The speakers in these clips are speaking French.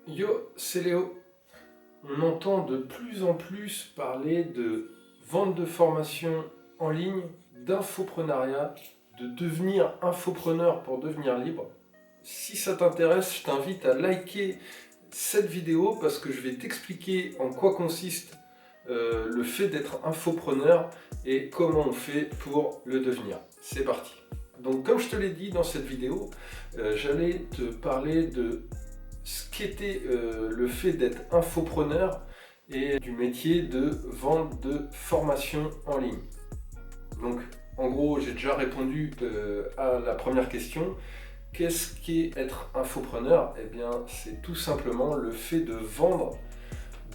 Yo, c'est Léo. On entend de plus en plus parler de vente de formation en ligne, d'infoprenariat, de devenir infopreneur pour devenir libre. Si ça t'intéresse, je t'invite à liker cette vidéo parce que je vais t'expliquer en quoi consiste le fait d'être infopreneur et comment on fait pour le devenir. C'est parti. Donc comme je te l'ai dit dans cette vidéo, j'allais te parler de ce qu'était le fait d'être infopreneur et du métier de vente de formation en ligne. Donc en gros, j'ai déjà répondu à la première question. Qu'est-ce qu'est être infopreneur? Eh bien, c'est tout simplement le fait de vendre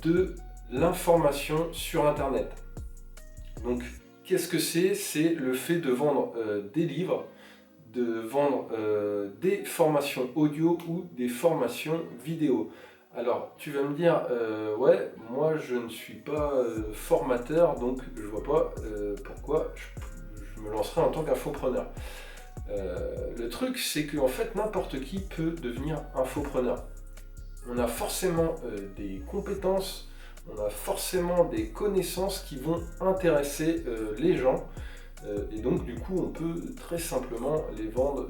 de l'information sur Internet. Donc, qu'est-ce que c'est? C'est le fait de vendre des livres, de vendre des formations audio ou des formations vidéo. Alors, tu vas me dire, ouais, moi je ne suis pas formateur, donc je vois pas pourquoi je me lancerai en tant qu'infopreneur. Le truc, c'est qu'en fait, n'importe qui peut devenir infopreneur. On a forcément des compétences, on a forcément des connaissances qui vont intéresser les gens. Et donc du coup on peut très simplement les vendre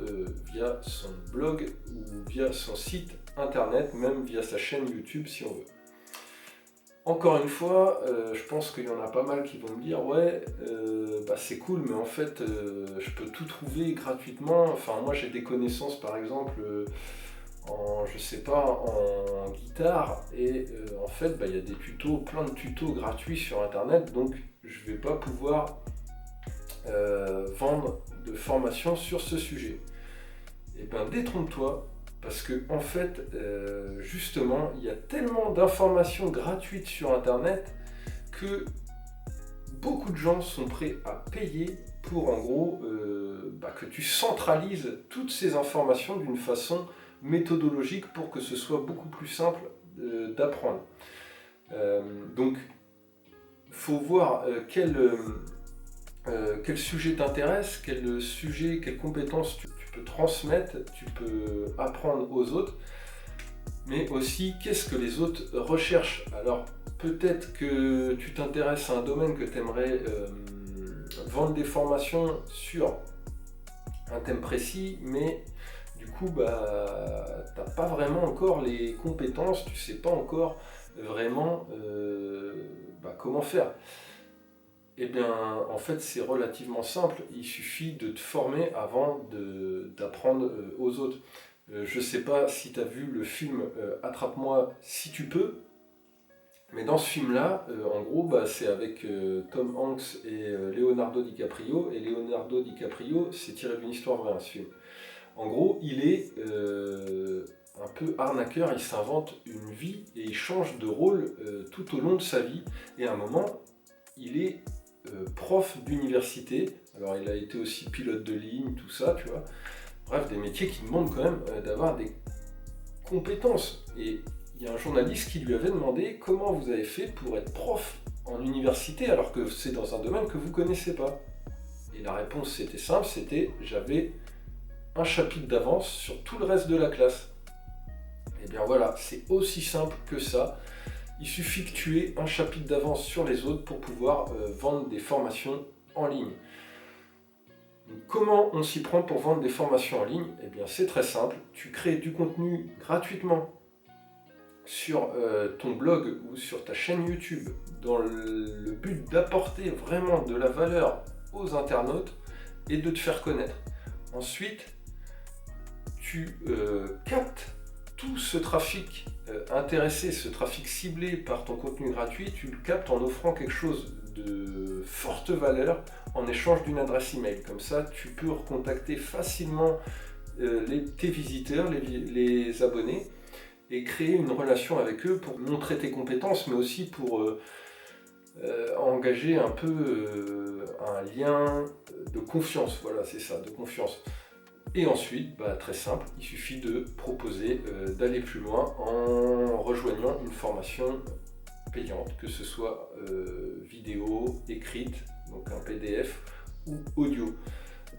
via son blog ou via son site internet, même via sa chaîne YouTube si on veut. Encore une fois, je pense qu'il y en a pas mal qui vont me dire ouais c'est cool mais en fait je peux tout trouver gratuitement. Enfin moi j'ai des connaissances par exemple en guitare et en fait il y a des tutos, plein de tutos gratuits sur internet, donc je vais pas pouvoir vendre de formation sur ce sujet. Et bien détrompe-toi, parce que en fait, justement, il y a tellement d'informations gratuites sur Internet que beaucoup de gens sont prêts à payer pour en gros que tu centralises toutes ces informations d'une façon méthodologique pour que ce soit beaucoup plus simple d'apprendre. Donc, il faut voir quel sujet t'intéresse, quelles compétences tu peux transmettre, tu peux apprendre aux autres, mais aussi qu'est-ce que les autres recherchent. Alors peut-être que tu t'intéresses à un domaine que tu aimerais vendre des formations sur un thème précis, mais du coup t'as pas vraiment encore les compétences, tu sais pas encore vraiment comment faire. Eh bien, en fait, c'est relativement simple. Il suffit de te former avant d'apprendre aux autres. Je ne sais pas si tu as vu le film Attrape-moi si tu peux, mais dans ce film-là, en gros, c'est avec Tom Hanks et Leonardo DiCaprio. Et Leonardo DiCaprio, c'est tiré d'une histoire vraie, ce film. En gros, il est un peu arnaqueur, il s'invente une vie et il change de rôle tout au long de sa vie. Et à un moment, il est prof d'université, alors il a été aussi pilote de ligne, tout ça, tu vois. Bref, des métiers qui demandent quand même d'avoir des compétences. Et il y a un journaliste qui lui avait demandé comment vous avez fait pour être prof en université alors que c'est dans un domaine que vous ne connaissez pas. Et la réponse c'était simple, c'était j'avais un chapitre d'avance sur tout le reste de la classe. Et bien voilà, c'est aussi simple que ça. Il suffit que tu aies un chapitre d'avance sur les autres pour pouvoir vendre des formations en ligne. Donc, comment on s'y prend pour vendre des formations en ligne? Eh bien c'est très simple, tu crées du contenu gratuitement sur ton blog ou sur ta chaîne YouTube dans le but d'apporter vraiment de la valeur aux internautes et de te faire connaître. Ensuite, tu captes tout ce trafic intéressé, ce trafic ciblé par ton contenu gratuit, tu le captes en offrant quelque chose de forte valeur en échange d'une adresse email. Comme ça, tu peux recontacter facilement tes visiteurs, les abonnés, et créer une relation avec eux pour montrer tes compétences, mais aussi pour engager un peu un lien de confiance. Voilà, c'est ça, de confiance. Et ensuite, très simple, il suffit de proposer d'aller plus loin en rejoignant une formation payante, que ce soit vidéo, écrite, donc un PDF, ou audio.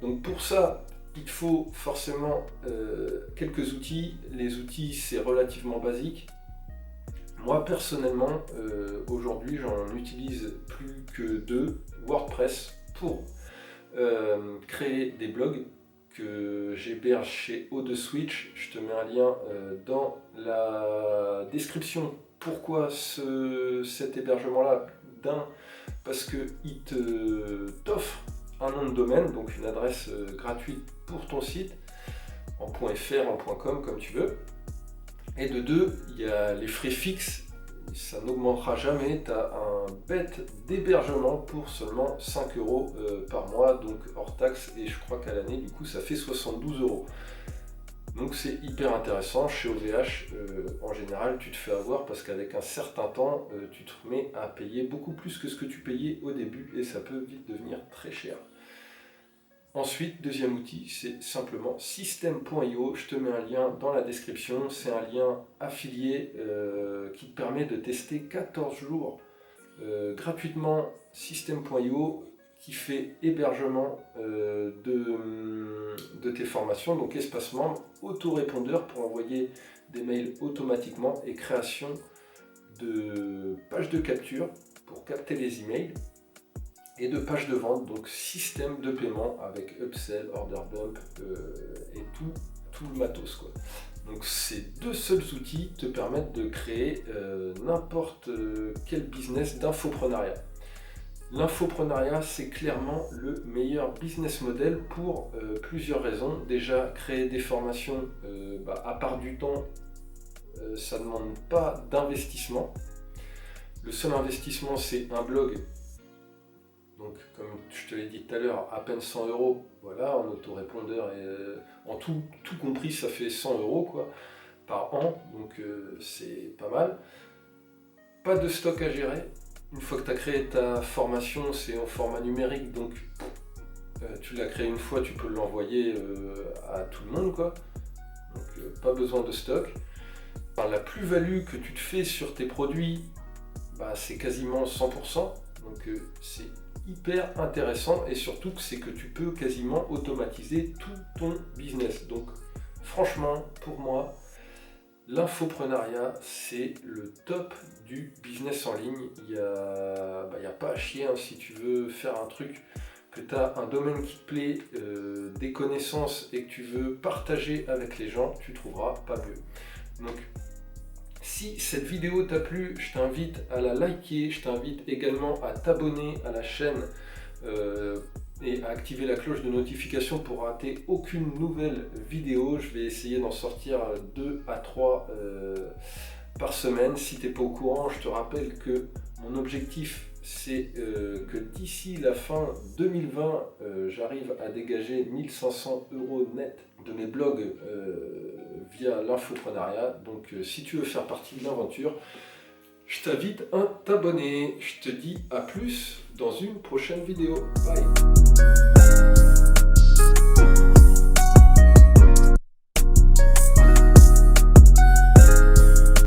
Donc pour ça, il faut forcément quelques outils. Les outils, c'est relativement basique. Moi personnellement, aujourd'hui j'en utilise plus que 2, WordPress pour créer des blogs que j'héberge chez O2Switch. Je te mets un lien dans la description. Pourquoi cet hébergement-là? Parce qu'il t'offre un nom de domaine, donc une adresse gratuite pour ton site, en .fr, en .com, comme tu veux. Et de 2, il y a les frais fixes, ça n'augmentera jamais, tu as un bête d'hébergement pour seulement 5 € par mois, donc hors taxe, et je crois qu'à l'année, du coup, ça fait 72 €. Donc c'est hyper intéressant. Chez OVH, en général, tu te fais avoir parce qu'avec un certain temps, tu te mets à payer beaucoup plus que ce que tu payais au début, et ça peut vite devenir très cher. Ensuite, deuxième outil, c'est simplement System.io. Je te mets un lien dans la description. C'est un lien affilié qui te permet de tester 14 jours gratuitement System.io, qui fait hébergement de tes formations, donc espace membre, autorépondeur pour envoyer des mails automatiquement et création de pages de capture pour capter les emails, et de pages de vente, donc système de paiement avec upsell, order bump et tout le matos, quoi. Donc ces 2 seuls outils te permettent de créer n'importe quel business d'infoprenariat. L'infoprenariat, c'est clairement le meilleur business model pour plusieurs raisons. Déjà, créer des formations, à part du temps, ça ne demande pas d'investissement. Le seul investissement, c'est un blog. Donc, comme je te l'ai dit tout à l'heure, à peine 100 €, voilà, en autorépondeur et en tout compris, ça fait 100 € quoi, par an, donc c'est pas mal. Pas de stock à gérer. Une fois que tu as créé ta formation, c'est en format numérique, donc tu l'as créé une fois, tu peux l'envoyer à tout le monde, quoi. Donc pas besoin de stock. Enfin, la plus-value que tu te fais sur tes produits, c'est quasiment 100%, donc c'est hyper intéressant, et surtout c'est que tu peux quasiment automatiser tout ton business. Donc franchement, pour moi, l'infoprenariat, c'est le top du business en ligne. Il n'y a pas à chier, hein. Si tu veux faire un truc, que tu as un domaine qui te plaît, des connaissances, et que tu veux partager avec les gens, tu trouveras pas mieux. Donc si cette vidéo t'a plu, je t'invite à la liker, je t'invite également à t'abonner à la chaîne et à activer la cloche de notification pour rater aucune nouvelle vidéo. Je vais essayer d'en sortir 2 à 3 par semaine. Si tu n'es pas au courant, je te rappelle que mon objectif, c'est que d'ici la fin 2020, j'arrive à dégager 1500 € net de mes blogs via l'infoprenariat. Donc si tu veux faire partie de l'aventure, je t'invite à t'abonner. Je te dis à plus dans une prochaine vidéo. Bye.